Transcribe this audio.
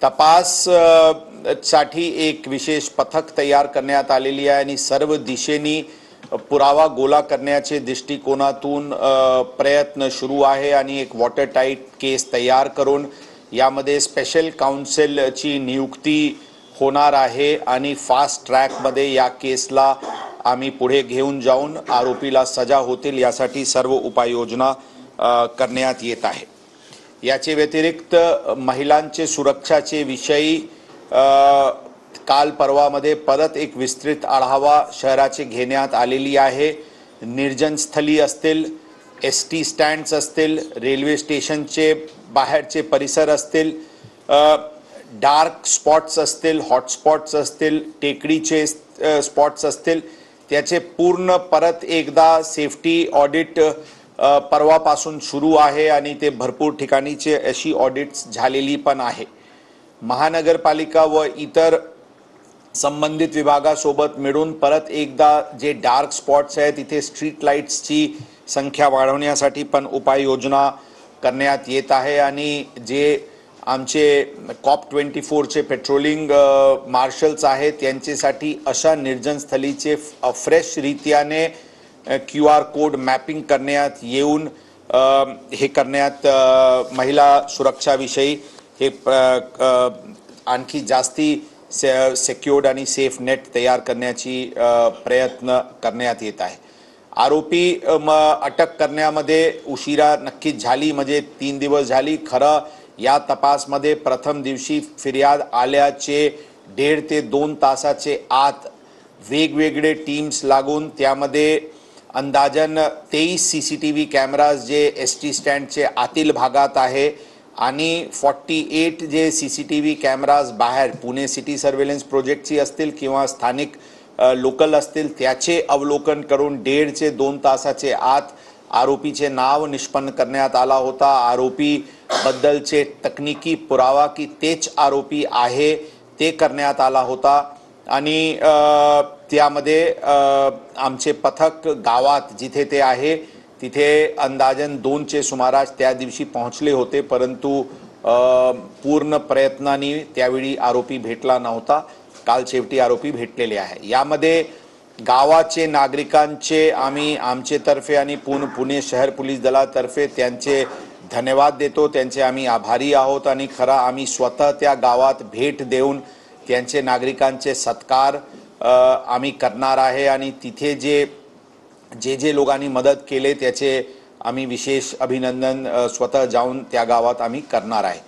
तपास साठी एक विशेष पथक तयार करण्यात आलेली आहे आणि सर्व दिशेनी पुरावा गोळा करण्याचे दृष्टिकोनातून प्रयत्न सुरू आहे आणि एक वॉटर टाईट केस तयार करून यामध्ये स्पेशल काउन्सिलची नियुक्ती होणार आहे आणि फास्ट ट्रॅक मध्ये या केसला आम्ही पुढे घेऊन जाऊन आरोपीला सजा होतील यासाठी सर्व उपाययोजना करण्यात येत आहे। याचे व्यतिरिक्त महिलांचे सुरक्षाचे विषयी काल परवामध्ये परत एक विस्तृत आढावा शहराचे घेण्यात आलेली आहे। निर्जन स्थळी असतील, एसटी स्टँड्स असतील, रेल्वे स्टेशनचे बाहेरचे परिसर असतील, डार्क स्पॉट्स असतील, हॉटस्पॉट्स असतील, टेकडीचे स्पॉट्स असतील, त्याचे पूर्ण परत एकदा सेफ्टी ऑडिट परवापासून सुरू आहे आणि ते भरपूर ठिकाणीचे अशी ऑडिट्स झालेली पण आहे। महानगरपालिका व इतर संबंधित विभागासोबत मिळून परत एकदा जे डार्क स्पॉट्स आहेत तिथे स्ट्रीट लाईट्सची संख्या वाढवण्यासाठी पण उपाययोजना करण्यात येत आहे आणि जे आमचे COP24 चे पेट्रोलिंग मार्शल्स आहेत त्यांच्यासाठी अशा निर्जन स्थळीचे फ्रेश रीत्याने QR कोड मॅपिंग करण्यात येऊन हे करण्यात महिला सुरक्षाविषयी हे आणखी जास्ती सिक्युर्ड आणि सेफ नेट तयार करण्याची प्रयत्न करण्यात येत आहे। आरोपी अटक करण्यामध्ये उशिरा नक्कीच झाली, म्हणजे 3 दिवस झाली। खरं या तपासमध्ये प्रथम दिवशी फिर्याद आल्याचे 1.5 ते 2 तासाचे आत वेगवेगळे टीम्स लागून त्यामध्ये अंदाजन 23 CCTV कॅमेराज जे ST स्टँडचे आतील भागात आहे आणि 48 जे CCTV कॅमेराज बाहेर पुणे सिटी सर्व्हेलन्स प्रोजेक्टची असतील किंवा स्थानिक लोकल असतील त्याचे अवलोकन करून 1.5 ते 2 तासाचे आत आरोपीचे नाव निष्पन्न करण्यात आला होता। आरोपी बद्दलचे तकनिकी पुरावा की तेच आरोपी आहे ते करण्यात आला होता आणि त्यामध्ये आमचे पथक गावात जिथे ते आहे तिथे अंदाजन 2चे सुमारास त्या दिवशी पोहोचले होते, परंतु पूर्ण प्रयत्नांनी त्यावेळी आरोपी भेटला नव्हता। काल शेवटी आरोपी भेटलेले आहे। यामध्ये गावाचे नागरिकांचे आम्ही आमचे तर्फे आणि पुणे शहर पोलीस दलातर्फे त्यांचे धन्यवाद देतो, त्यांचे आम्ही आभारी आहोत आणि खरा आम्ही स्वतः त्या गावात भेट देऊन त्यांचे नागरिकांचे सत्कार आम्ही करणार आहे आणि तिथे जे लोकांनी मदत केले त्याचे आम्ही विशेष अभिनंदन स्वतः जाऊन त्या गावात आम्ही करणार आहे।